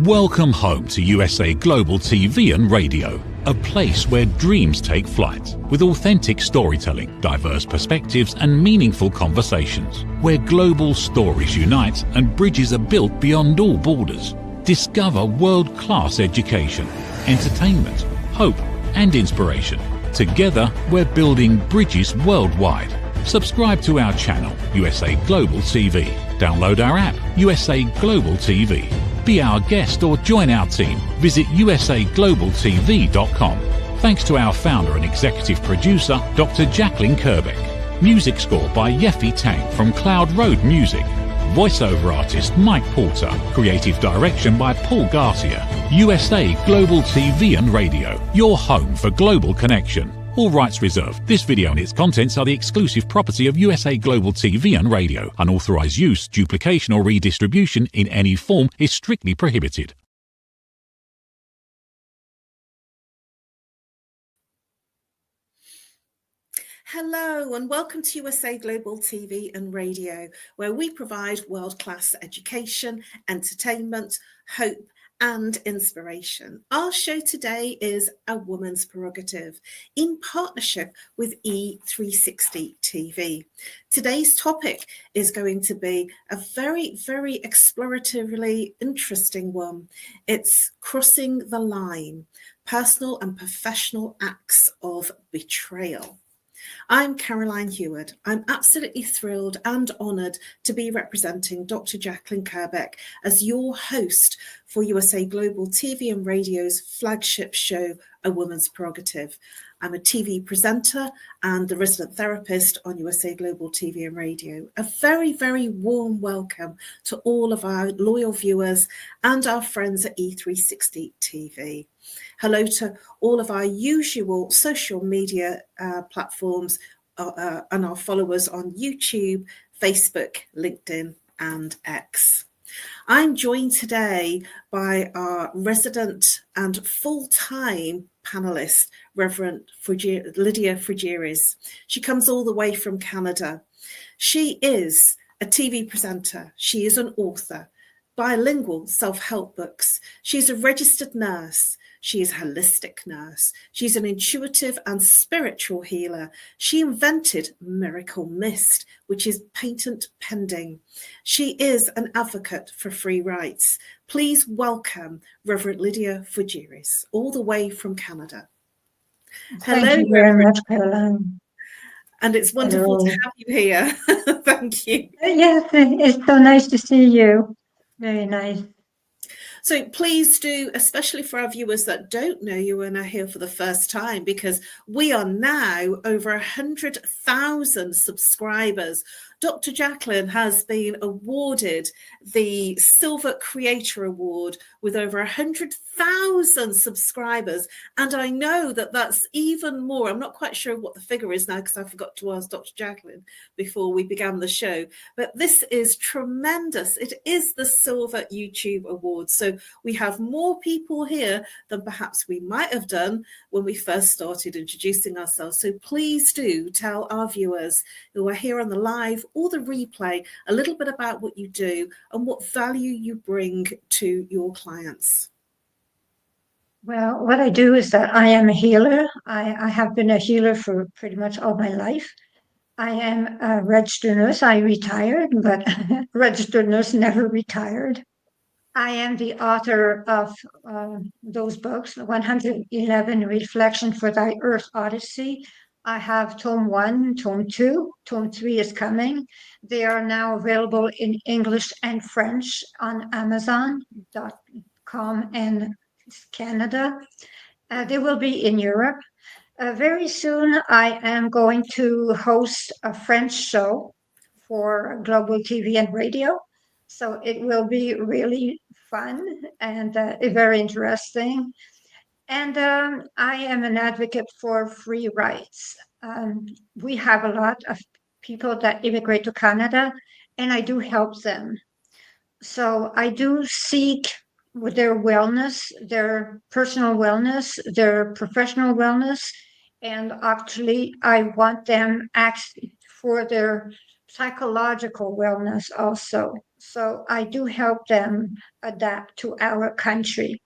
Welcome home to USA Global TV and Radio, a place where dreams take flight, with authentic storytelling, diverse perspectives and meaningful conversations, where global stories unite and bridges are built beyond all borders. Discover world-class education, entertainment, hope and inspiration. Together, we're building bridges worldwide. Subscribe to our channel, USA Global TV. Download our app, USA Global TV. Be our guest or join our team. Visit usaglobaltv.com. Thanks to our founder and executive producer, Dr. Jacqueline Kerbeck. Music score by Yeffy Tang from Cloud Road Music. Voiceover artist Mike Porter. Creative direction by Paul Garcia. USA Global TV and Radio, your home for global connection. All rights reserved. This video and its contents are the exclusive property of USA Global TV and Radio. Unauthorized use, duplication or redistribution in any form is strictly prohibited. Hello and welcome to USA Global TV and Radio, where we provide world-class education, entertainment, hope and inspiration. Our show today is A Woman's Prerogative in partnership with E360 TV. Today's topic is going to be a very, very exploratively interesting one. It's crossing the line, personal and professional acts of betrayal. I'm Caroline HEWARD. I'm absolutely thrilled and honoured to be representing Dr. Jacqueline Kerbeck as your host for USA Global TV and Radio's flagship show, A Woman's Prerogative. I'm a TV presenter and the resident therapist on USA Global TV and Radio. A very, very warm welcome to all of our loyal viewers and our friends at E360 TV. Hello to all of our usual social media platforms and our followers on YouTube, Facebook, LinkedIn and X. I'm joined today by our resident and full-time panelist, Reverend LYDIA FOUGERES. She comes all the way from Canada. She is a TV presenter. She is an author, bilingual self-help books. She's a registered nurse. She is a holistic nurse. She's an intuitive and spiritual healer. She invented Miracle Mist, which is patent pending. She is an advocate for free rights. Please welcome Reverend LYDIA FOUGERES, all the way from Canada. Thank you very much, Caroline. And it's wonderful to have you here. Thank you. Yes, it's so nice to see you. Very nice. So please do, especially for our viewers that don't know you and are here for the first time, because we are now over 100,000 subscribers. Dr. Jacqueline has been awarded the Silver Creator Award with over 100,000 subscribers. And I know that that's even more. I'm not quite sure what the figure is now because I forgot to ask Dr. Jacqueline before we began the show. But this is tremendous. It is the Silver YouTube Award. So we have more people here than perhaps we might have done when we first started introducing ourselves. So please do tell our viewers who are here on the live or the replay a little bit about what you do and what value you bring to your clients. Well, what I do is that I am a healer. I have been a healer for pretty much all my life. I am a registered nurse. I retired, but registered nurse never retired. I am the author of those books, 111 Reflection for Thy Earth Odyssey. I have Tome 1, Tome 2, Tome 3 is coming. They are now available in English and French on Amazon.com and Canada. They will be in Europe. Very soon, I am going to host a French show for Global TV and Radio. So it will be really fun and very interesting. And I am an advocate for free rights. We have a lot of people that immigrate to Canada, and I do help them. So I do seek with their wellness, their personal wellness, their professional wellness, and actually I want them actually for their psychological wellness also. So I do help them adapt to our country.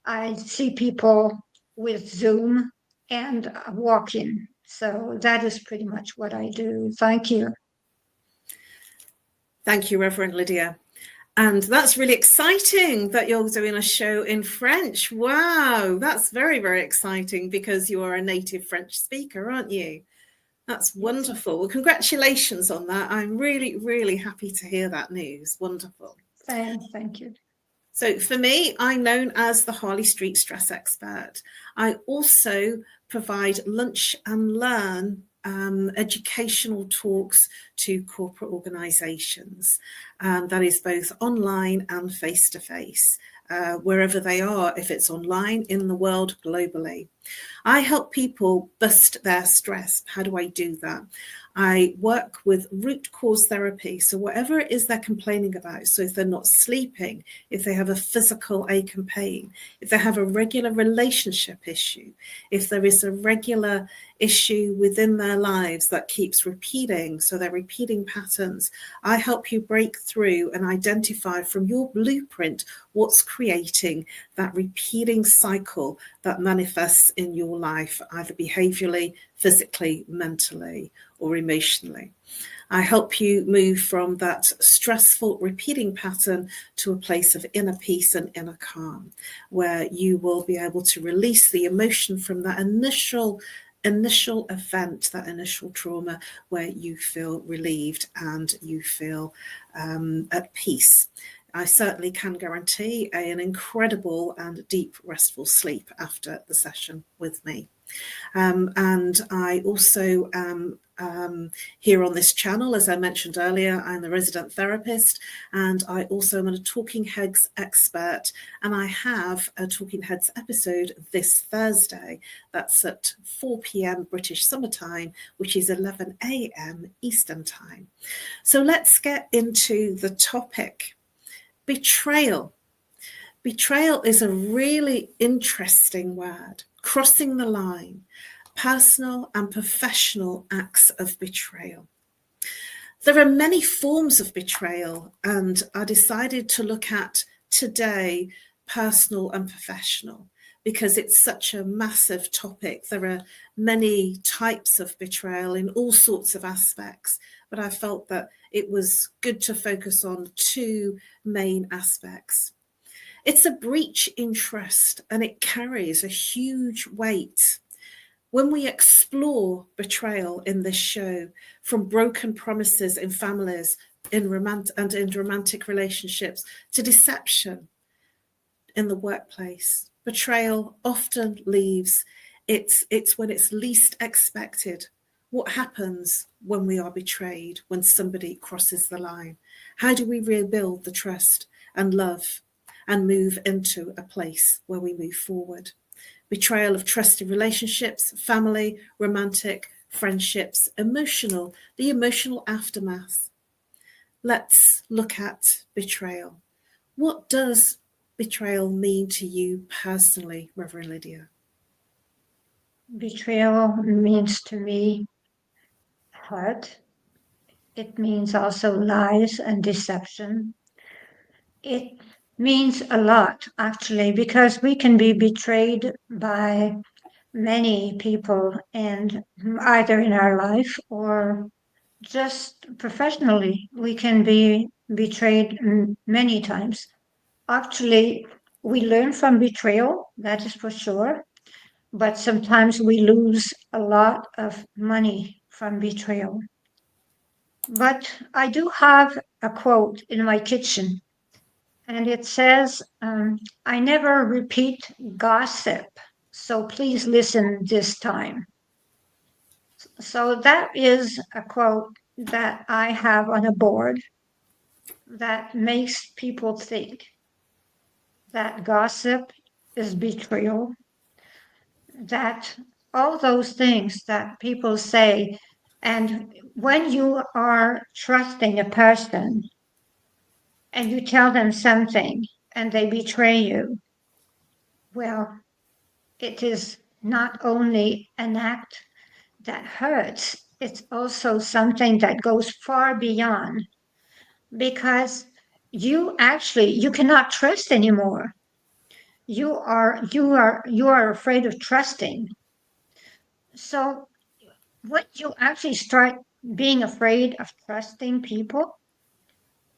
I see people with Zoom and walk-in. So that is pretty much what I do. Thank you. Thank you, Reverend Lydia. And that's really exciting that you're doing a show in French. Wow, that's very, very exciting because you are a native French speaker, aren't you? That's wonderful. Well, congratulations on that. I'm really, really happy to hear that news. Wonderful. Thank you. So for me, I'm known as the Harley Street Stress Expert. I also provide lunch and learn educational talks to corporate organisations. That is both online and face-to-face, wherever they are, if it's online, in the world, globally. I help people bust their stress. How do I do that? I work with root cause therapy. So whatever it is they're complaining about, so if they're not sleeping, if they have a physical ache and pain, if they have a regular relationship issue, if there is a regular issue within their lives that keeps repeating, so they're repeating patterns, I help you break through and identify from your blueprint what's creating that repeating cycle that manifests in your life, either behaviorally, physically, mentally, or emotionally. I help you move from that stressful repeating pattern to a place of inner peace and inner calm, where you will be able to release the emotion from that initial event, that initial trauma, where you feel relieved and you feel at peace. I certainly can guarantee an incredible and deep restful sleep after the session with me. And I also here on this channel, as I mentioned earlier, I'm the resident therapist, and I also am a Talking Heads expert, and I have a Talking Heads episode this Thursday. That's at 4 p.m. British Summer Time, which is 11 a.m. Eastern Time. So let's get into the topic. Betrayal. Betrayal is a really interesting word. Crossing the line, personal and professional acts of betrayal. There are many forms of betrayal, and I decided to look at today personal and professional because it's such a massive topic. There are many types of betrayal in all sorts of aspects, but I felt that it was good to focus on two main aspects. It's a breach in trust, and it carries a huge weight. When we explore betrayal in this show, from broken promises in families, in romantic relationships, to deception in the workplace, betrayal often leaves. It's when it's least expected. What happens when we are betrayed, when somebody crosses the line? How do we rebuild the trust and love and move into a place where we move forward? Betrayal of trusted relationships, family, romantic, friendships, emotional, the emotional aftermath. Let's look at betrayal. What does betrayal mean to you personally, Reverend Lydia? Betrayal means to me hurt. It means also lies and deception. It means a lot, actually, because we can be betrayed by many people, and either in our life or just professionally, we can be betrayed many times. Actually, we learn from betrayal, that is for sure, but sometimes we lose a lot of money from betrayal. But I do have a quote in my kitchen, and it says, I never repeat gossip, so please listen this time. So that is a quote that I have on a board that makes people think that gossip is betrayal, that all those things that people say, and when you are trusting a person and you tell them something and they betray you, well, it is not only an act that hurts, it's also something that goes far beyond, because you cannot trust anymore. You are afraid of trusting. So when you actually start being afraid of trusting people,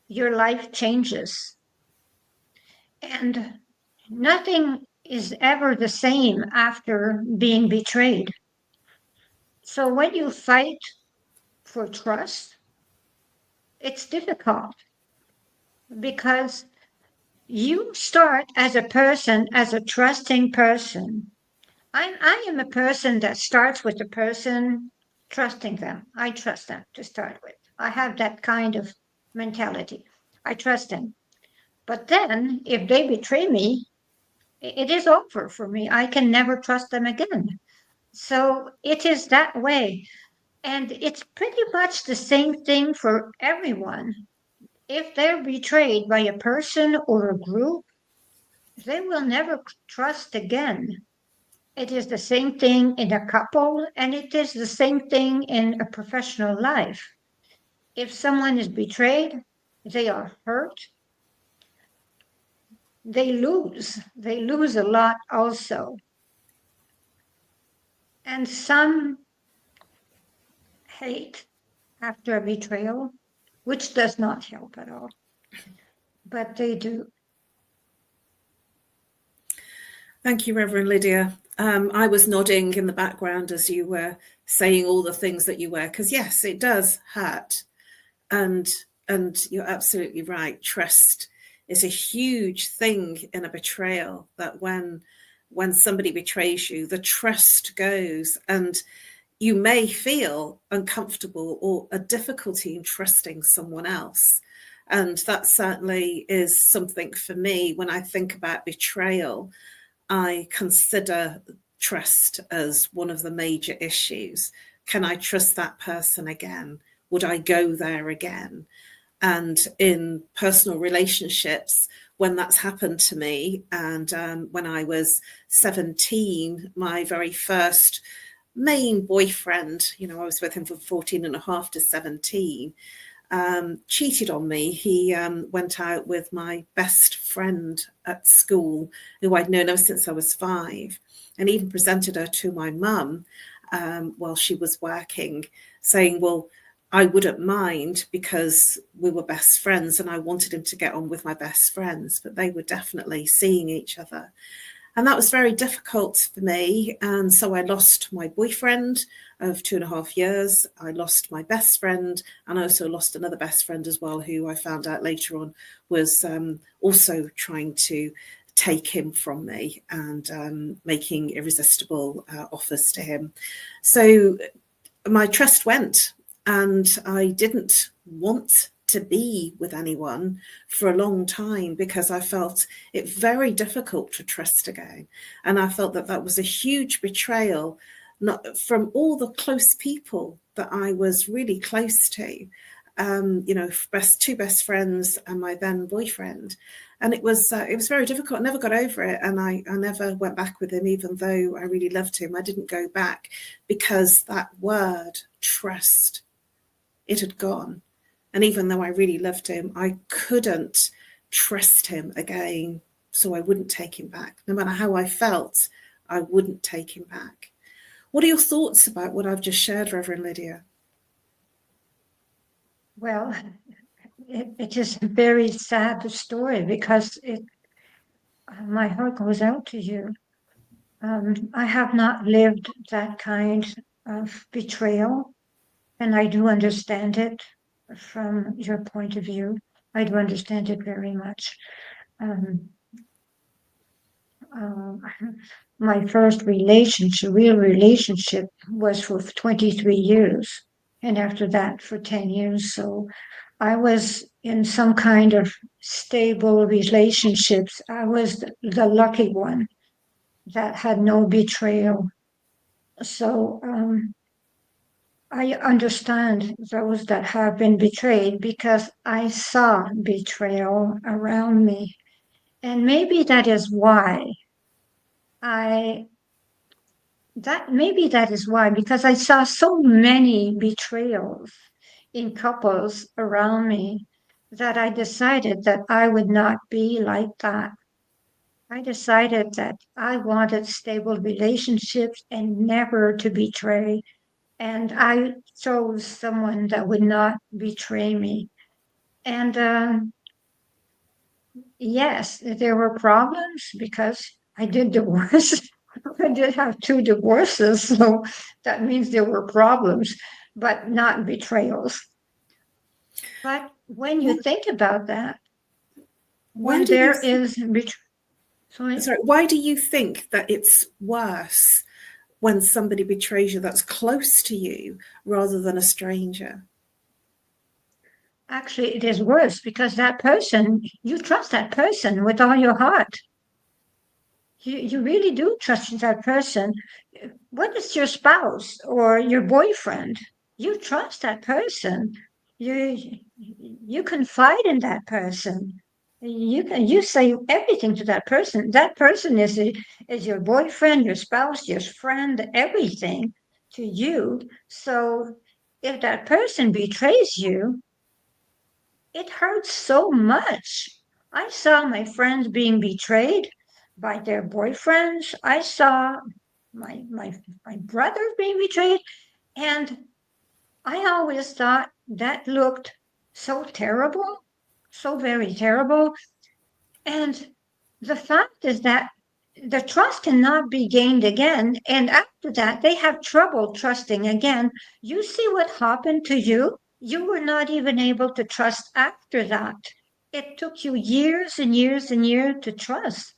your life changes. And nothing is ever the same after being betrayed. So when you fight for trust, it's difficult because you start as a person, as a trusting person. I am a person that starts with the person trusting them. I trust them to start with. I have that kind of mentality. I trust them. But then if they betray me, it is over for me. I can never trust them again. So it is that way. And it's pretty much the same thing for everyone. If they're betrayed by a person or a group, they will never trust again. It is the same thing in a couple, and it is the same thing in a professional life. If someone is betrayed, they are hurt, they lose. They lose a lot also. And some hate after a betrayal, which does not help at all. But they do. Thank you, Reverend Lydia. I was nodding in the background as you were saying all the things that you were, because yes, it does hurt. And you're absolutely right. Trust is a huge thing in a betrayal, that when somebody betrays you, the trust goes, and you may feel uncomfortable or a difficulty in trusting someone else. And that certainly is something for me when I think about betrayal. I consider trust as one of the major issues. Can I trust that person again? Would I go there again? And in personal relationships, when that's happened to me, and when I was 17, my very first main boyfriend, I was with him from 14 and a half to 17, cheated on me. He went out with my best friend at school, who I'd known ever since I was 5, and even presented her to my mum while she was working, saying, well, I wouldn't mind because we were best friends and I wanted him to get on with my best friends, but they were definitely seeing each other. And that was very difficult for me. And so I lost my boyfriend of 2.5 years. I lost my best friend, and I also lost another best friend as well, who I found out later on was also trying to take him from me and making irresistible offers to him. So my trust went, and I didn't want to be with anyone for a long time because I felt it very difficult to trust again. And I felt that that was a huge betrayal, not from all the close people that I was really close to, two best friends and my then boyfriend. And it was very difficult. I never got over it. And I never went back with him, even though I really loved him. I didn't go back because that word, trust, it had gone. And even though I really loved him, I couldn't trust him again. So I wouldn't take him back. No matter how I felt, I wouldn't take him back. What are your thoughts about what I've just shared, Reverend Lydia? Well, it is a very sad story because my heart goes out to you. I have not lived that kind of betrayal, and I do understand it from your point of view. I do understand it very much. My first real relationship, was for 23 years, and after that for 10 years. So I was in some kind of stable relationships. I was the lucky one that had no betrayal. So I understand those that have been betrayed because I saw betrayal around me. And maybe that is why because I saw so many betrayals in couples around me that I decided that I would not be like that. I decided that I wanted stable relationships and never to betray. And I chose someone that would not betray me. And yes, there were problems because I did divorce. I did have 2 divorces, so that means there were problems, but not betrayals. But when you think about that, when there is sorry, why do you think that it's worse when somebody betrays you that's close to you rather than a stranger? Actually, it is worse because that person, you trust that person with all your heart. You really do trust that person. What is your spouse or your boyfriend? You trust that person. You confide in that person. You say everything to that person. That person is your boyfriend, your spouse, your friend, everything to you. So if that person betrays you, it hurts so much. I saw my friends being betrayed by their boyfriends. I saw my brothers being betrayed, and I always thought that looked so terrible, so very terrible. And the fact is that the trust cannot be gained again. And after that, they have trouble trusting again. You see what happened to you? You were not even able to trust after that. It took you years and years and years to trust.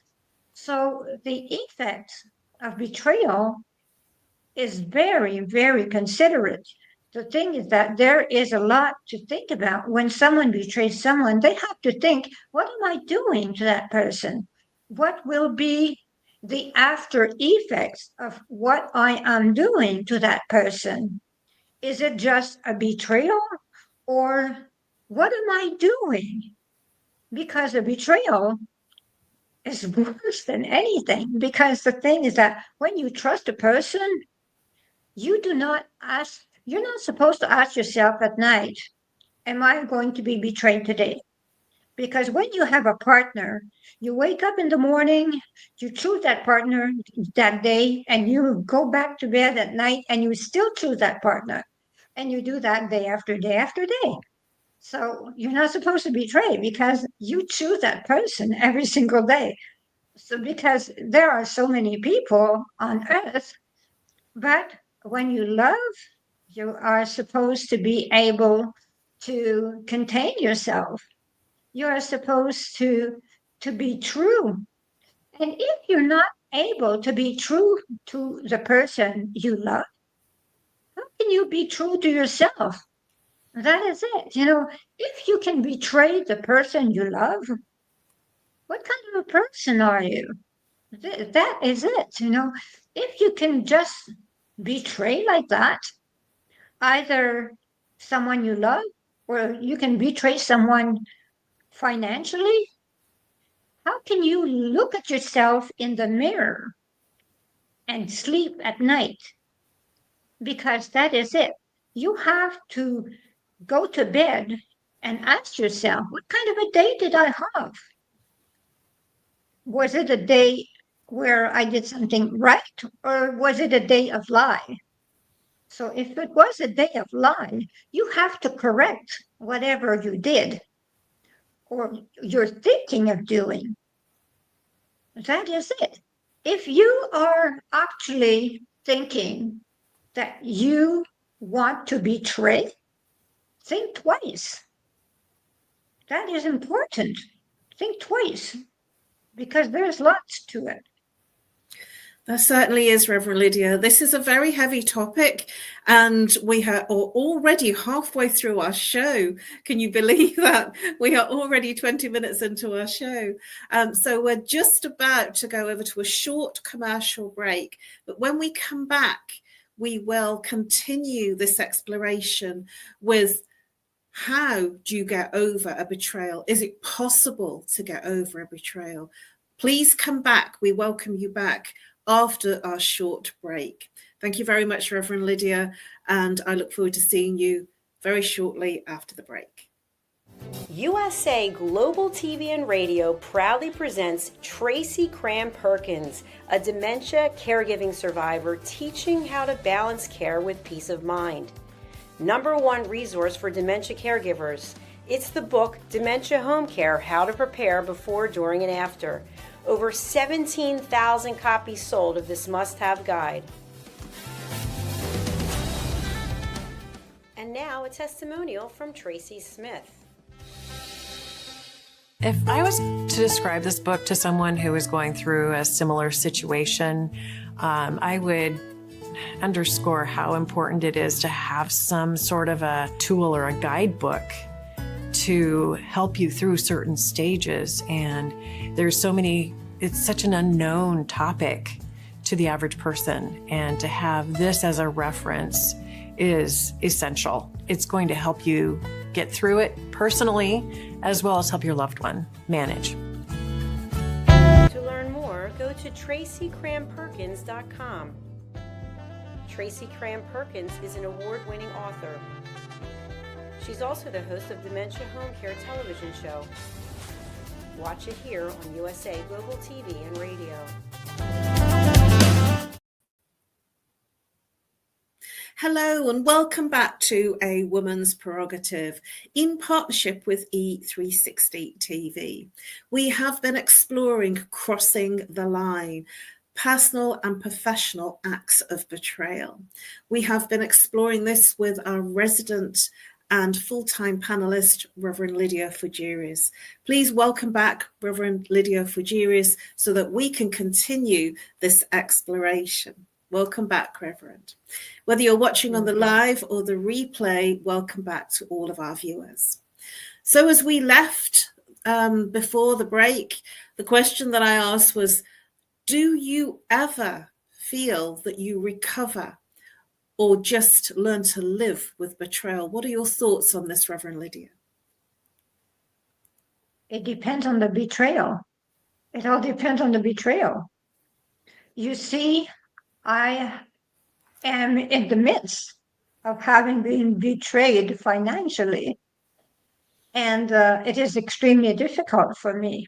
So the effect of betrayal is very, very considerate. The thing is that there is a lot to think about. When someone betrays someone, they have to think, what am I doing to that person? What will be the after effects of what I am doing to that person? Is it just a betrayal, or what am I doing? Because a betrayal is worse than anything. Because the thing is that when you trust a person, you're not supposed to ask yourself at night, am I going to be betrayed today? Because when you have a partner, you wake up in the morning, you choose that partner that day, and you go back to bed at night and you still choose that partner. And you do that day after day after day. So you're not supposed to betray because you choose that person every single day. So because there are so many people on earth, but when you love, you are supposed to be able to contain yourself. You are supposed to be true. And if you're not able to be true to the person you love, how can you be true to yourself? That is it. If you can betray the person you love, what kind of a person are you? That is it. If you can just betray like that, either someone you love or you can betray someone financially, how can you look at yourself in the mirror and sleep at night? Because that is it. You have to go to bed and ask yourself, what kind of a day did I have? Was it a day where I did something right, or was it a day of lie? So if it was a day of lie, you have to correct whatever you did or you're thinking of doing. That is it. If you are actually thinking that you want to betray, think twice. That is important. Think twice because there's lots to it. There certainly is, Reverend Lydia. This is a very heavy topic, and we are already halfway through our show. Can you believe that? We are already 20 minutes into our show. So we're just about to go over to a short commercial break. But when we come back, we will continue this exploration with how do you get over a betrayal? Is it possible to get over a betrayal? Please come back. We welcome you back after our short break. Thank you very much, Reverend Lydia, and I look forward to seeing you very shortly after the break. USA Global TV and Radio proudly presents Tracy Cram Perkins, a dementia caregiving survivor teaching how to balance care with peace of mind. #1 resource for dementia caregivers. It's the book Dementia Home Care: How to Prepare Before, During, and After. Over 17,000 copies sold of this must-have guide. And now a testimonial from Tracy Smith. If I was to describe this book to someone who is going through a similar situation, I would underscore how important it is to have some sort of a tool or a guidebook to help you through certain stages. And there's so many, it's such an unknown topic to the average person. And to have this as a reference is essential. It's going to help you get through it personally, as well as help your loved one manage. To learn more, go to tracycramperkins.com. Tracy Cram Perkins is an award-winning author. She's also the host of Dementia Home Care television show. Watch it here on USA Global TV and Radio. Hello and welcome back to A Woman's Prerogative in partnership with E360 TV. We have been exploring crossing the line, personal and professional acts of betrayal. We have been exploring this with our resident and full-time panelist, Reverend LYDIA FOUGERES. Please welcome back Reverend LYDIA FOUGERES so that we can continue this exploration. Welcome back, Reverend. Whether you're watching on the live or the replay, welcome back to all of our viewers. So as we left before the break, the question that I asked was, do you ever feel that you recover or just learn to live with betrayal? What are your thoughts on this, Reverend LYDIA? It depends on the betrayal. It all depends on the betrayal. You see, I am in the midst of having been betrayed financially, and it is extremely difficult for me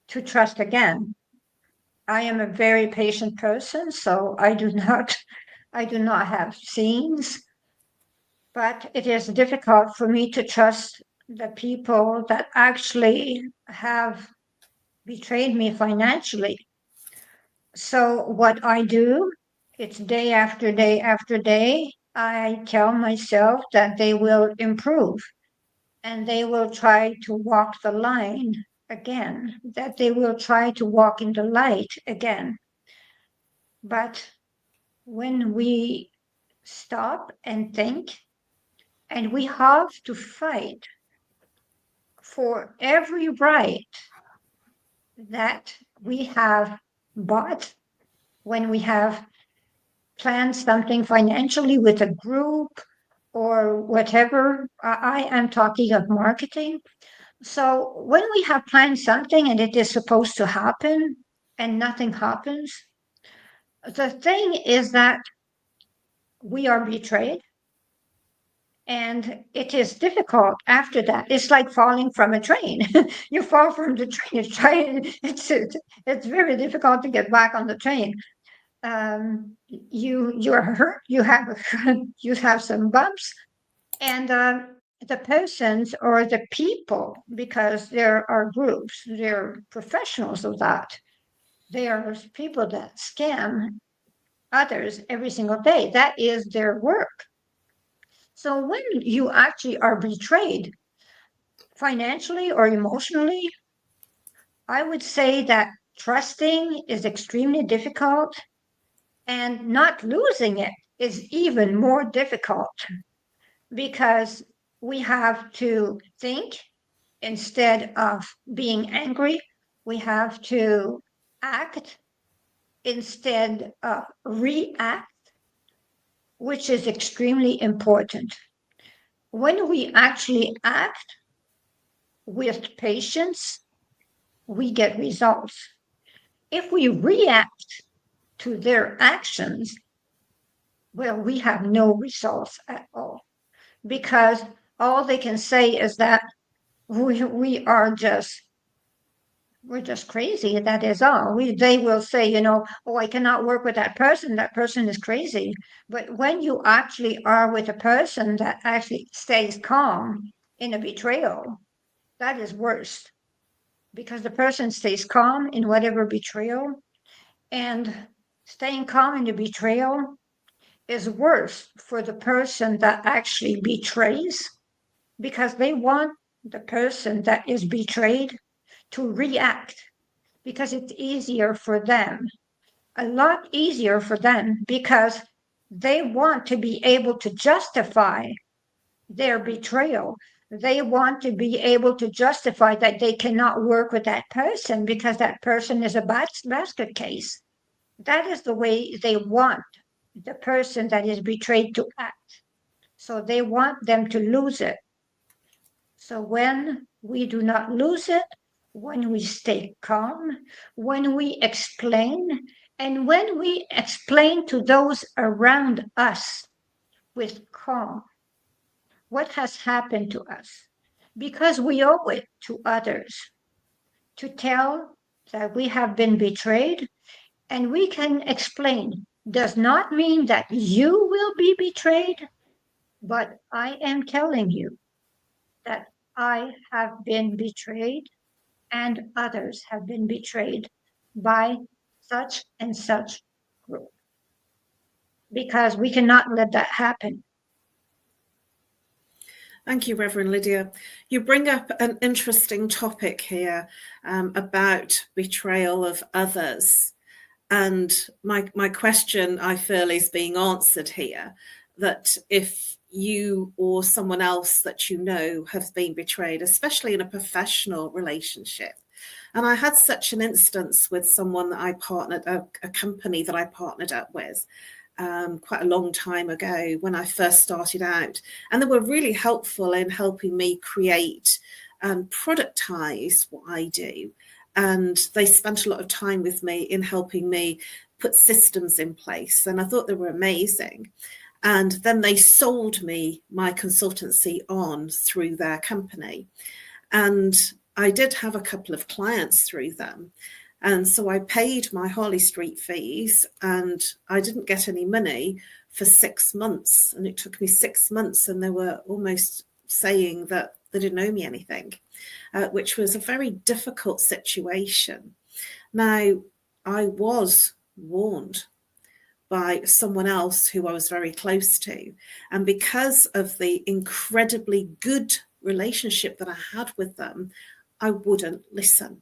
to trust again. I am a very patient person, so I do not have scenes, but it is difficult for me to trust the people that actually have betrayed me financially. So what I do, it's day after day after day, I tell myself that they will improve and they will try to walk the line again, that they will try to walk in the light again. But when we stop and think, and we have to fight for every right that we have bought when we have planned something financially with a group or whatever. I am talking of marketing. So when we have planned something and it is supposed to happen and nothing happens, the thing is that we are betrayed. And it is difficult after that. It's like falling from a train. You fall from the train. It's very difficult to get back on the train. You are hurt. You have some bumps, and the persons or the people, because there are groups, there are professionals of that. There are people that scam others every single day. That is their work. So when you actually are betrayed financially or emotionally, I would say that trusting is extremely difficult, and not losing it is even more difficult, because we have to think instead of being angry. We have to act instead of react, which is extremely important. When we actually act with patience, we get results. If we react to their actions, well, we have no results at all, because all they can say is that we are just, we're just crazy. That is all. They will say, you know, oh, I cannot work with that person. That person is crazy. But when you actually are with a person that actually stays calm in a betrayal, that is worse, because the person stays calm in whatever betrayal, and staying calm in the betrayal is worse for the person that actually betrays, because they want the person that is betrayed to react, because it's easier for them, a lot easier for them, because they want to be able to justify their betrayal. They want to be able to justify that they cannot work with that person because that person is a basket case. That is the way they want the person that is betrayed to act. So they want them to lose it. So when we do not lose it, when we stay calm, when we explain, and when we explain to those around us with calm what has happened to us, because we owe it to others to tell that we have been betrayed, and we can explain, does not mean that you will be betrayed, but I am telling you that I have been betrayed and others have been betrayed by such and such group, because we cannot let that happen. Thank you, Reverend Lydia. You bring up an interesting topic here about betrayal of others. And my question, I feel, is being answered here, that if you or someone else that you know have been betrayed, especially in a professional relationship. And I had such an instance with someone that I partnered, a company that I partnered up with, quite a long time ago when I first started out. And they were really helpful in helping me create and productize what I do. And they spent a lot of time with me in helping me put systems in place. And I thought they were amazing. And then they sold me my consultancy on through their company. And I did have a couple of clients through them. And so I paid my Harley Street fees, and I didn't get any money for 6 months. And it took me 6 months, and they were almost saying that they didn't owe me anything, which was a very difficult situation. Now, I was warned by someone else who I was very close to. And because of the incredibly good relationship that I had with them, I wouldn't listen.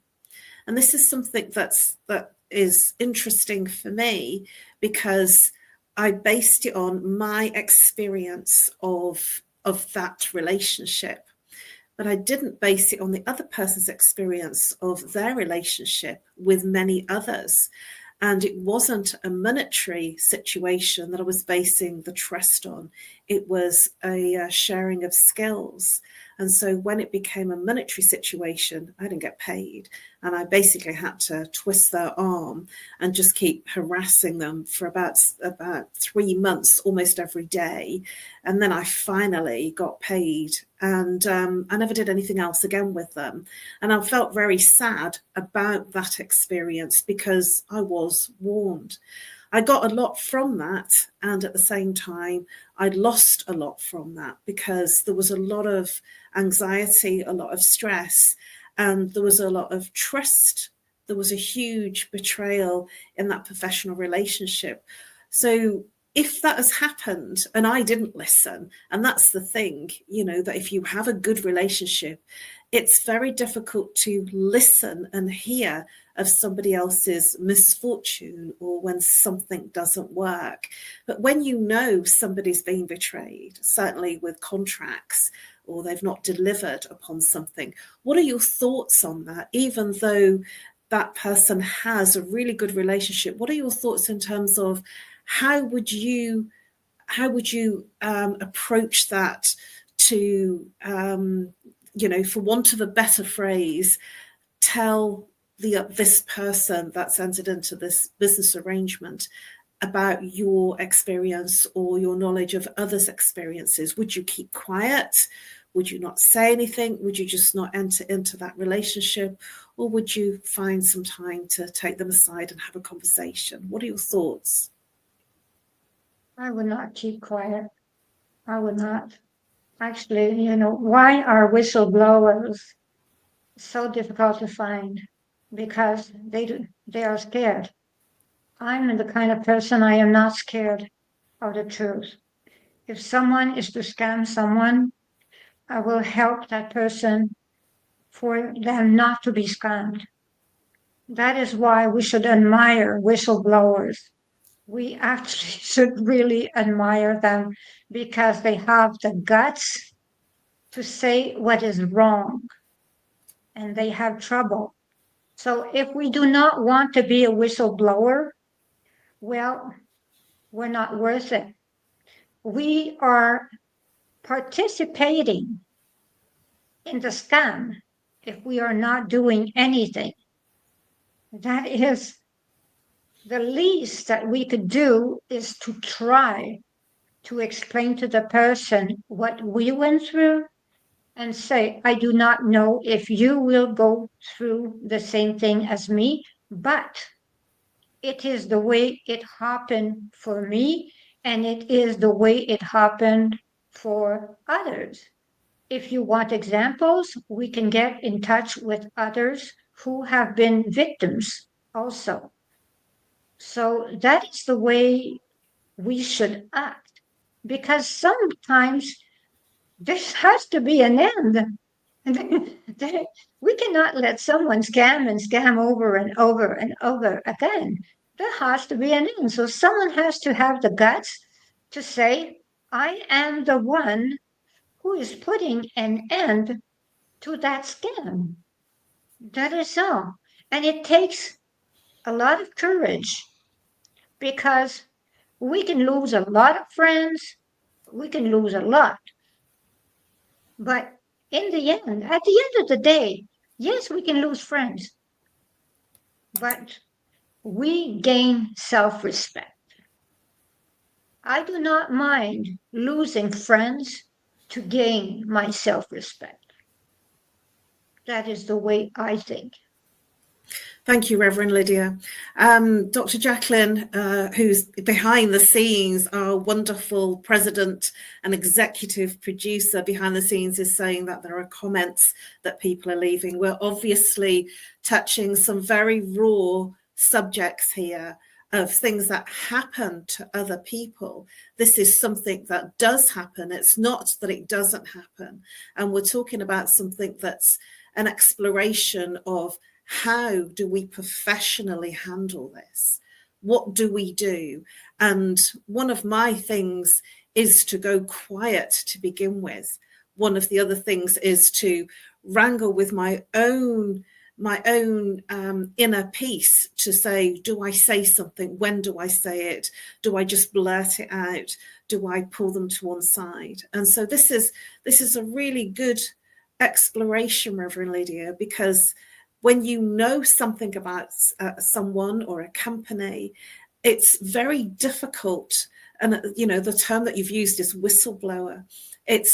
And this is something that is interesting for me, because I based it on my experience of that relationship. But I didn't base it on the other person's experience of their relationship with many others. And it wasn't a monetary situation that I was basing the trust on. It was a sharing of skills. And so when it became a monetary situation, I didn't get paid. And I basically had to twist their arm and just keep harassing them for about 3 months, almost every day. And then I finally got paid, and I never did anything else again with them. And I felt very sad about that experience because I was warned. I got a lot from that, and at the same time, I lost a lot from that, because there was a lot of anxiety, a lot of stress, and there was a lot of trust. There was a huge betrayal in that professional relationship. So if that has happened and I didn't listen, and that's the thing, you know, that if you have a good relationship, it's very difficult to listen and hear of somebody else's misfortune or when something doesn't work. But when you know somebody's being betrayed, certainly with contracts, or they've not delivered upon something, what are your thoughts on that? Even though that person has a really good relationship, what are your thoughts in terms of how would you approach that to, for want of a better phrase, tell this person that's entered into this business arrangement about your experience or your knowledge of others' experiences? Would you keep quiet? Would you not say anything? Would you just not enter into that relationship? Or would you find some time to take them aside and have a conversation? What are your thoughts? I would not keep quiet. I would not. Actually, why are whistleblowers so difficult to find? Because they are scared. I'm the kind of person, I am not scared of the truth. If someone is to scam someone, I will help that person for them not to be scammed. That is why we should admire whistleblowers. We actually should really admire them because they have the guts to say what is wrong, and they have trouble. So if we do not want to be a whistleblower, well, we're not worth it. We are participating in the scam if we are not doing anything. That is the least that we could do, is to try to explain to the person what we went through and say, I do not know if you will go through the same thing as me, but it is the way it happened for me, and it is the way it happened for others. If you want examples, we can get in touch with others who have been victims also. So that is the way we should act, because sometimes there has to be an end. We cannot let someone scam over and over and over again. There has to be an end. So someone has to have the guts to say, I am the one who is putting an end to that scam. That is all. And it takes a lot of courage, because we can lose a lot of friends, we can lose a lot. But in the end, at the end of the day, yes, we can lose friends, but we gain self-respect. I do not mind losing friends to gain my self-respect. That is the way I think. Thank you, Reverend Lydia. Dr. Jacqueline, who's behind the scenes, our wonderful president and executive producer behind the scenes, is saying that there are comments that people are leaving. We're obviously touching some very raw subjects here of things that happen to other people. This is something that does happen. It's not that it doesn't happen. And we're talking about something that's an exploration of, how do we professionally handle this? What do we do? And one of my things is to go quiet to begin with. One of the other things is to wrangle with my own inner peace to say, do I say something? When do I say it? Do I just blurt it out? Do I pull them to one side? And so this is a really good exploration, Reverend Lydia, because when you know something about someone or a company, it's very difficult. And, the term that you've used is whistleblower. It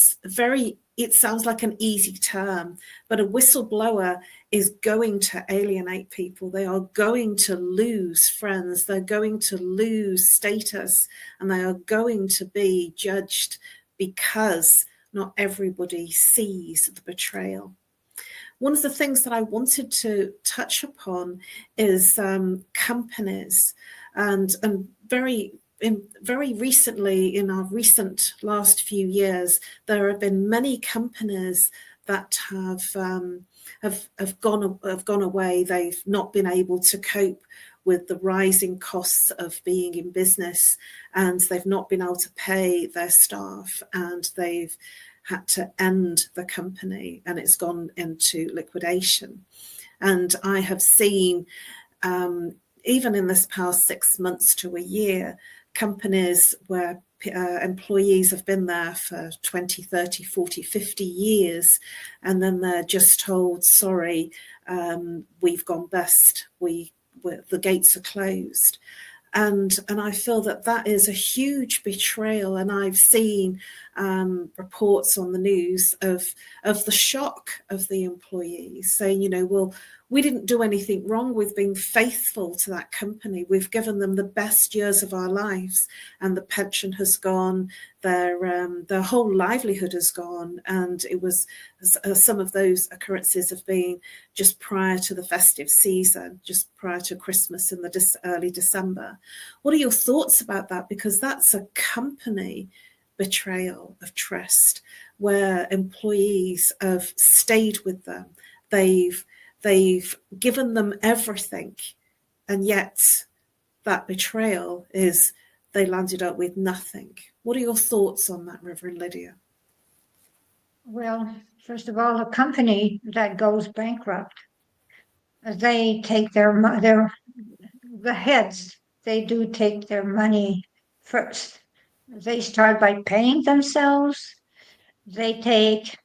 sounds like an easy term, but a whistleblower is going to alienate people. They are going to lose friends. They're going to lose status, and they are going to be judged because not everybody sees the betrayal. One of the things that I wanted to touch upon is companies, and very recently, in our recent last few years, there have been many companies that have gone away. They've not been able to cope with the rising costs of being in business, and they've not been able to pay their staff, and they've had to end the company, and it's gone into liquidation. And I have seen, even in this past 6 months to a year, companies where employees have been there for 20, 30, 40, 50 years, and then they're just told, sorry, we've gone bust, the gates are closed. And I feel that is a huge betrayal. And I've seen reports on the news of the shock of the employees saying, you know, well, we didn't do anything wrong. We've been faithful to that company. We've given them the best years of our lives, and the pension has gone. Their whole livelihood has gone. And it was some of those occurrences have been just prior to the festive season, just prior to Christmas in the early December. What are your thoughts about that? Because that's a company betrayal of trust, where employees have stayed with them. They've given them everything, and yet that betrayal is they landed up with nothing. What are your thoughts on that, Reverend Lydia? Well, first of all, a company that goes bankrupt, they take the heads, they do take their money first. They start by paying themselves. They take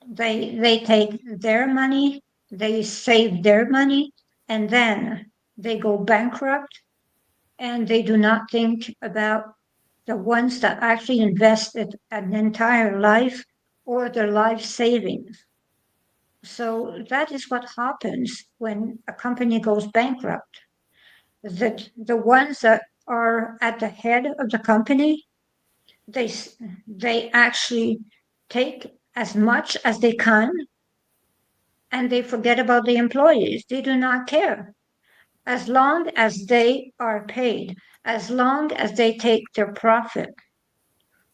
their money, they save their money, and then they go bankrupt, and they do not think about the ones that actually invested an entire life or their life savings. So that is what happens when a company goes bankrupt. That the ones that are at the head of the company, they actually take as much as they can, and they forget about the employees. They do not care. As long as they are paid, as long as they take their profit.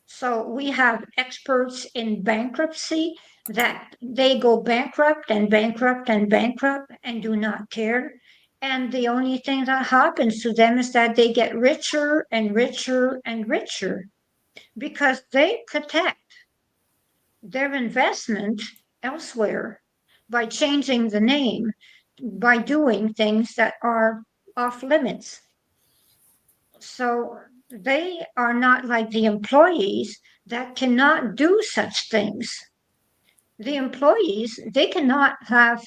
So we have experts in bankruptcy that they go bankrupt and bankrupt and bankrupt and do not care. And the only thing that happens to them is that they get richer and richer and richer because they protect their investment elsewhere by changing the name, by doing things that are off limits. So they are not like the employees that cannot do such things. The employees, they cannot have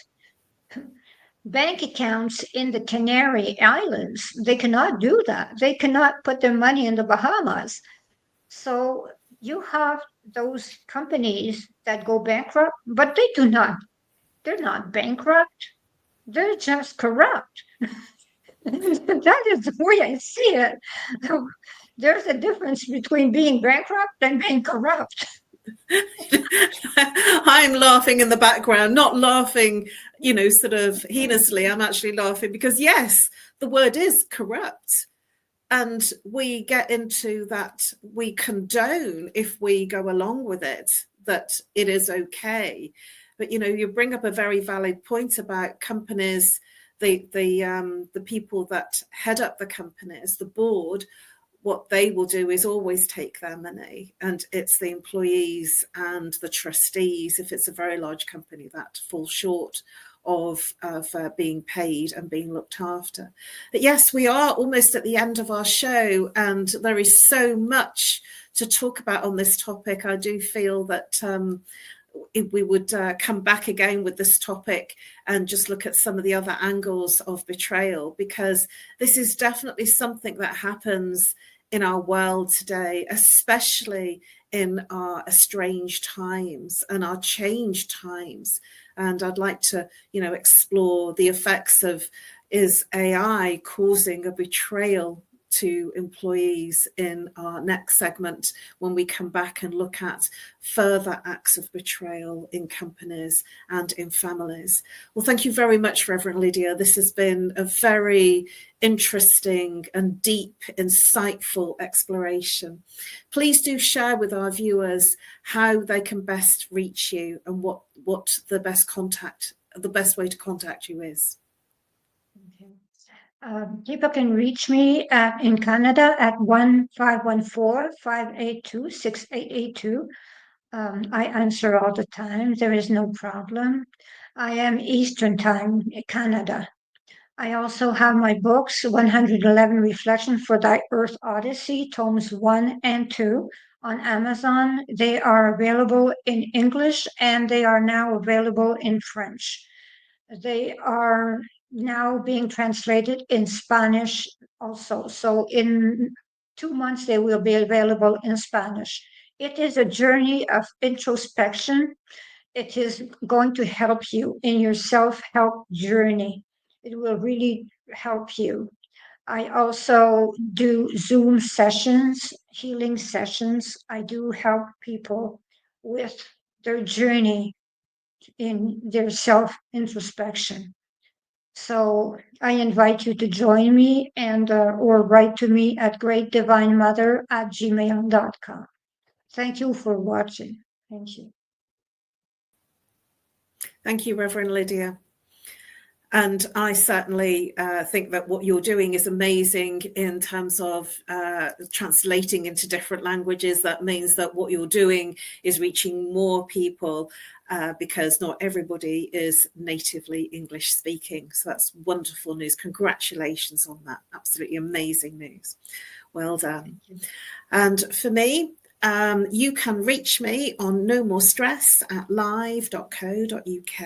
bank accounts in the Canary Islands. They cannot do that. They cannot put their money in the Bahamas. So you have those companies that go bankrupt, but they're not bankrupt. They're just corrupt. That is the way I see it. There's a difference between being bankrupt and being corrupt. I'm laughing in the background, not laughing, you know, sort of heinously. I'm actually laughing because, yes, the word is corrupt. And we get into that, we condone, if we go along with it, that it is okay. But, you know, you bring up a very valid point about companies, the people that head up the companies, the board. What they will do is always take their money, and it's the employees and the trustees, if it's a very large company, that fall short of being paid and being looked after. But yes, we are almost at the end of our show, and there is so much to talk about on this topic. I do feel that if we would come back again with this topic and just look at some of the other angles of betrayal, because this is definitely something that happens in our world today, especially in our estranged times and our changed times. And I'd like to, you know, explore the effects of, is AI causing a betrayal to employees in our next segment when we come back and look at further acts of betrayal in companies and in families. Well, thank you very much, Reverend Lydia. This has been a very interesting and deep, insightful exploration. Please do share with our viewers how they can best reach you and what the best way to contact you is. Okay. People can reach me in Canada at 1-514-582-6882. I answer all the time. There is no problem. I am Eastern Time in Canada. I also have my books, 111 Reflections for Thy Earth Odyssey, tomes 1 and 2 on Amazon. They are available in English, and they are now available in French. They are now being translated in Spanish also. So in 2 months, they will be available in Spanish. It is a journey of introspection. It is going to help you in your self-help journey. It will really help you. I also do Zoom sessions, healing sessions. I do help people with their journey in their self-introspection. So I invite you to join me and or write to me at greatdivinemother@gmail.com. Thank you for watching. Thank you. Thank you, Reverend Lydia. And I certainly think that what you're doing is amazing in terms of translating into different languages. That means that what you're doing is reaching more people because not everybody is natively English speaking. So that's wonderful news. Congratulations on that. Absolutely amazing news. Well done. And for me, you can reach me on No More Stress at live.co.uk.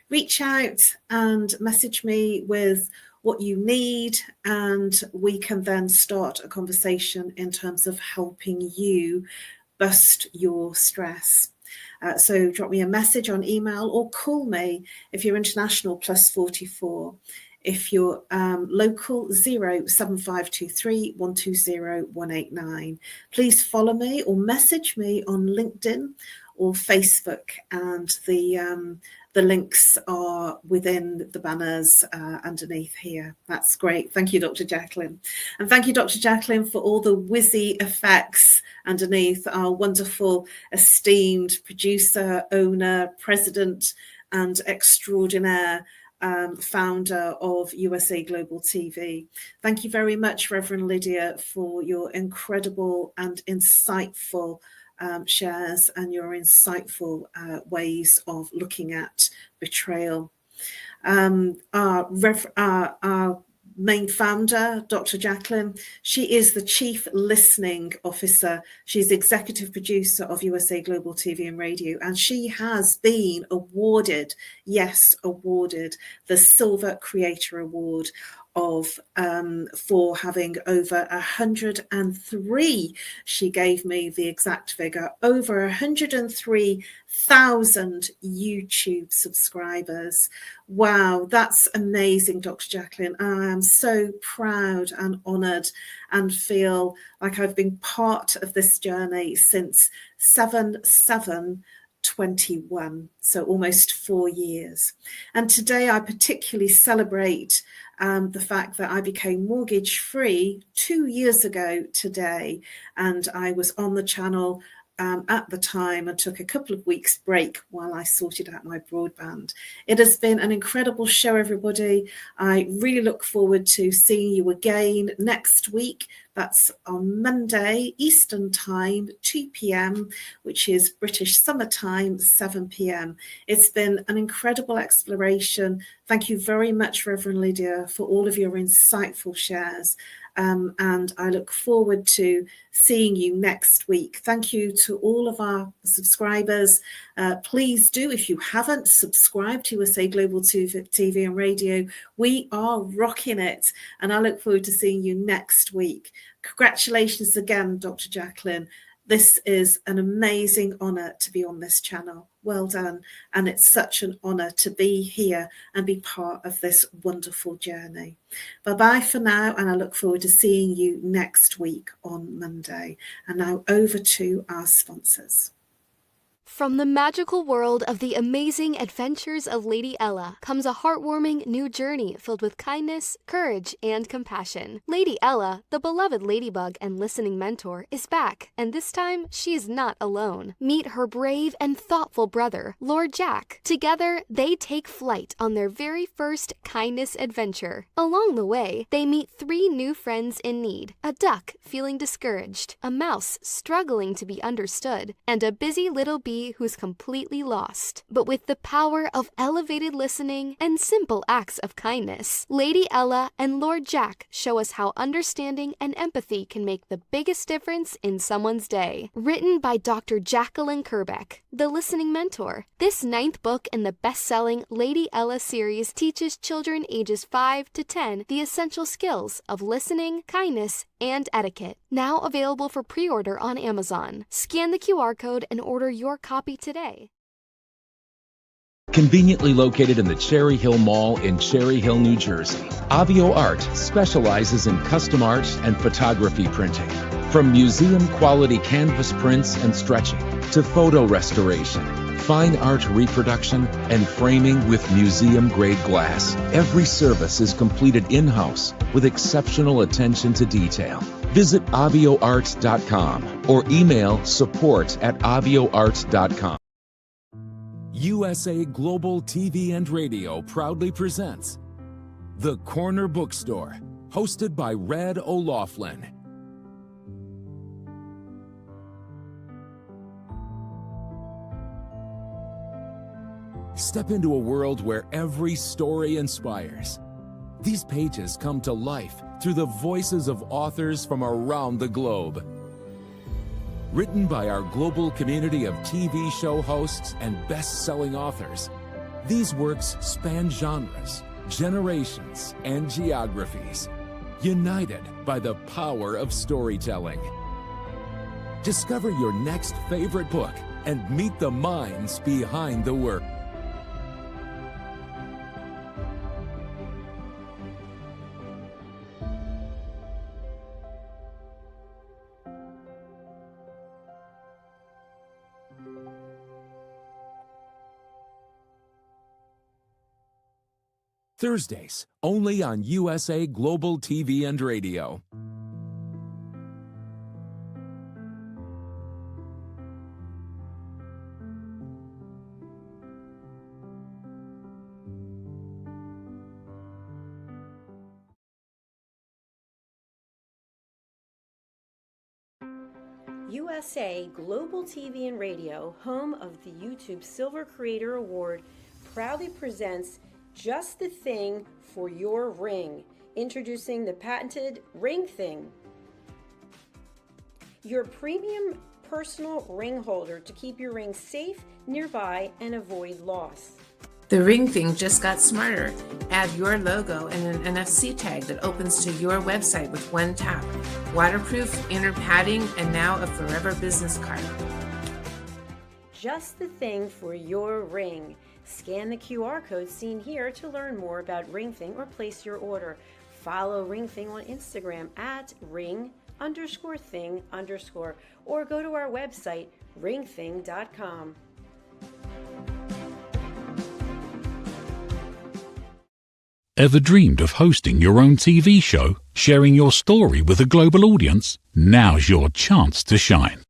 Reach out and message me with what you need, and we can then start a conversation in terms of helping you bust your stress. So drop me a message on email or call me if you're international, +44. If you're local, 07523 120 189. Please follow me or message me on LinkedIn or Facebook, and the links are within the banners underneath here. That's great. Thank you, Dr. Jacqueline. And thank you, Dr. Jacqueline, for all the whizzy effects underneath. Our wonderful, esteemed producer, owner, president, and extraordinaire founder of USA Global TV. Thank you very much, Reverend Lydia, for your incredible and insightful shares and your insightful ways of looking at betrayal. Our main founder, Dr. Jacqueline, she is the Chief Listening Officer. She's executive producer of USA Global TV and Radio, and she has been awarded, yes, awarded the Silver Creator Award for having over 103, she gave me the exact figure, over 103,000 YouTube subscribers. Wow, that's amazing, Dr. Jacqueline. I am so proud and honoured and feel like I've been part of this journey since 7/7/21, so almost 4 years. And today I particularly celebrate the fact that I became mortgage free 2 years ago today, and I was on the channel at the time and took a couple of weeks break while I sorted out my broadband. It has been an incredible show, everybody. I really look forward to seeing you again next week. That's on Monday, Eastern Time, 2 p.m, which is British summertime, 7 p.m. It's been an incredible exploration. Thank you very much, Reverend Lydia, for all of your insightful shares. And I look forward to seeing you next week. Thank you to all of our subscribers. Please do, if you haven't, subscribe to USA Global TV and Radio. We are rocking it, and I look forward to seeing you next week. Congratulations again, Dr. Jacqueline. This is an amazing honour to be on this channel. Well done. And it's such an honour to be here and be part of this wonderful journey. Bye-bye for now, and I look forward to seeing you next week on Monday. And now over to our sponsors. From the magical world of the amazing adventures of Lady Ella comes a heartwarming new journey filled with kindness, courage, and compassion. Lady Ella, the beloved ladybug and listening mentor, is back, and this time she is not alone. Meet her brave and thoughtful brother, Lord Jack. Together, they take flight on their very first kindness adventure. Along the way, they meet 3 new friends in need: a duck feeling discouraged, a mouse struggling to be understood, and a busy little bee who's completely lost. But with the power of elevated listening and simple acts of kindness, Lady Ella and Lord Jack show us how understanding and empathy can make the biggest difference in someone's day. Written by Dr. Jacqueline Kerbeck, the listening mentor, this 9th book in the best-selling Lady Ella series teaches children ages 5 to 10 the essential skills of listening, kindness, and etiquette. Now available for pre-order on Amazon. Scan the QR code and order your copy today. Conveniently located in the Cherry Hill Mall in Cherry Hill, New Jersey, Avio Art specializes in custom art and photography printing. From museum-quality canvas prints and stretching to photo restoration, fine art reproduction, and framing with museum-grade glass, every service is completed in-house with exceptional attention to detail. Visit avioart.com or email support@avioart.com. USA Global TV and Radio proudly presents The Corner Bookstore, hosted by Red O'Loughlin. Step into a world where every story inspires. These pages come to life through the voices of authors from around the globe. Written by our global community of TV show hosts and best-selling authors, these works span genres, generations, and geographies, united by the power of storytelling. Discover your next favorite book and meet the minds behind the work. Thursdays, only on USA Global TV and Radio. USA Global TV and Radio, home of the YouTube Silver Creator Award, proudly presents Just the Thing for Your Ring, introducing the patented Ring Thing. Your premium personal ring holder to keep your ring safe, nearby, and avoid loss. The Ring Thing just got smarter. Add your logo and an NFC tag that opens to your website with one tap. Waterproof, inner padding, and now a forever business card. Just the thing for your ring. Scan the QR code seen here to learn more about Ring Thing or place your order. Follow Ring Thing on Instagram at ring_thing_ or go to our website ringthing.com. Ever dreamed of hosting your own TV show, sharing your story with a global audience? Now's your chance to shine.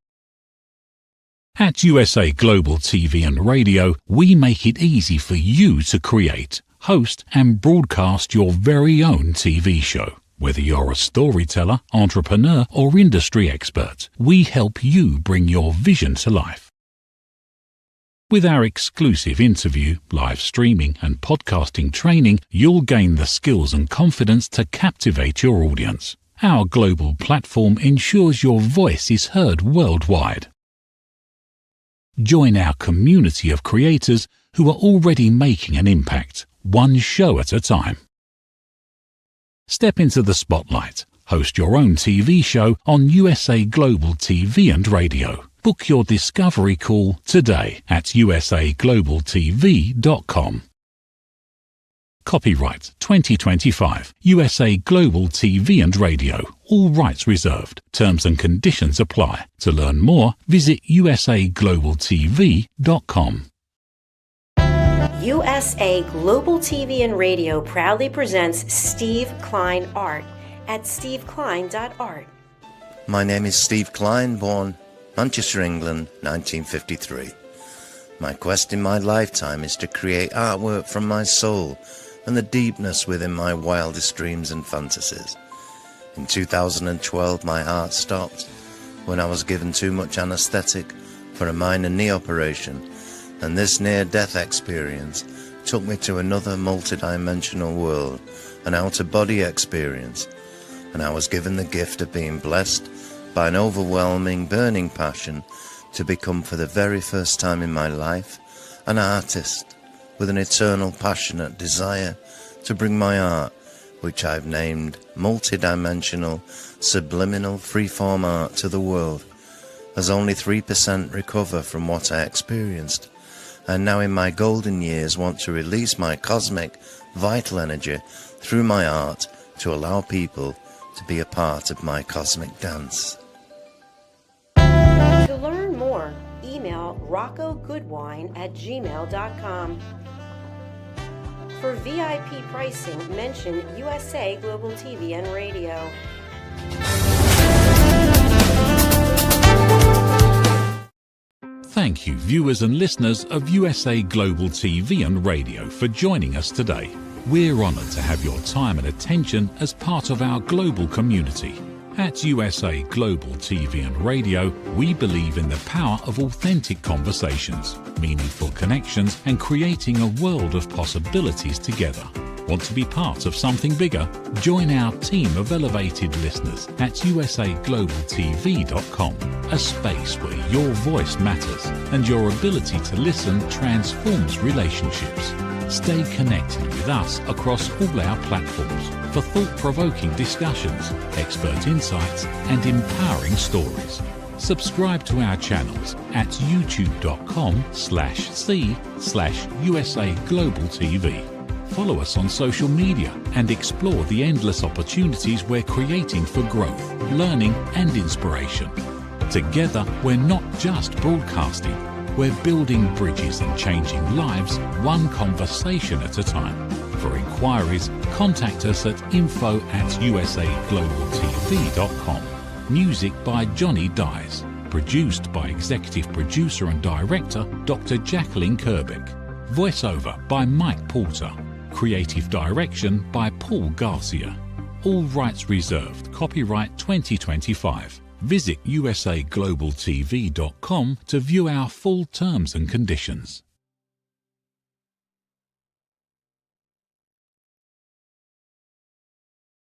At USA Global TV and Radio, we make it easy for you to create, host, and broadcast your very own TV show. Whether you're a storyteller, entrepreneur, or industry expert, we help you bring your vision to life. With our exclusive interview, live streaming, and podcasting training, you'll gain the skills and confidence to captivate your audience. Our global platform ensures your voice is heard worldwide. Join our community of creators who are already making an impact, one show at a time. Step into the spotlight. Host your own TV show on USA Global TV and Radio. Book your discovery call today at usaglobaltv.com. Copyright 2025 USA Global TV and Radio. All rights reserved. Terms and conditions apply. To learn more, visit usaglobaltv.com. USA Global TV and Radio proudly presents Steve Klein Art at steveklein.art. My name is Steve Klein, born Manchester, England, 1953. My quest in my lifetime is to create artwork from my soul and the deepness within my wildest dreams and fantasies. In 2012, my heart stopped when I was given too much anesthetic for a minor knee operation, and this near-death experience took me to another multidimensional world, an out-of-body experience, and I was given the gift of being blessed by an overwhelming, burning passion to become, for the very first time in my life, an artist with an eternal, passionate desire to bring my art which I've named Multidimensional Subliminal Freeform Art to the World, as only 3% recover from what I experienced, and now in my golden years want to release my cosmic, vital energy through my art to allow people to be a part of my cosmic dance. To learn more, email roccogoodwine@gmail.com. For VIP pricing, mention USA Global TV and Radio. Thank you, viewers and listeners of USA Global TV and Radio, for joining us today. We're honoured to have your time and attention as part of our global community. At USA Global TV and Radio, we believe in the power of authentic conversations, meaningful connections, and creating a world of possibilities together. Want to be part of something bigger? Join our team of elevated listeners at usaglobaltv.com, a space where your voice matters and your ability to listen transforms relationships. Stay connected with us across all our platforms for thought-provoking discussions, expert insights, and empowering stories. Subscribe to our channels at youtube.com/c/USA Global TV. Follow us on social media and explore the endless opportunities we're creating for growth, learning, and inspiration. Together, we're not just broadcasting, we're building bridges and changing lives one conversation at a time. For inquiries, contact us at info@usaglobaltv.com. Music by Johnny Dyes. Produced by Executive Producer and Director Dr. Jacqueline Kerbeck. Voiceover by Mike Porter. Creative Direction by Paul Garcia. All rights reserved. Copyright 2025. Visit usaglobaltv.com to view our full terms and conditions.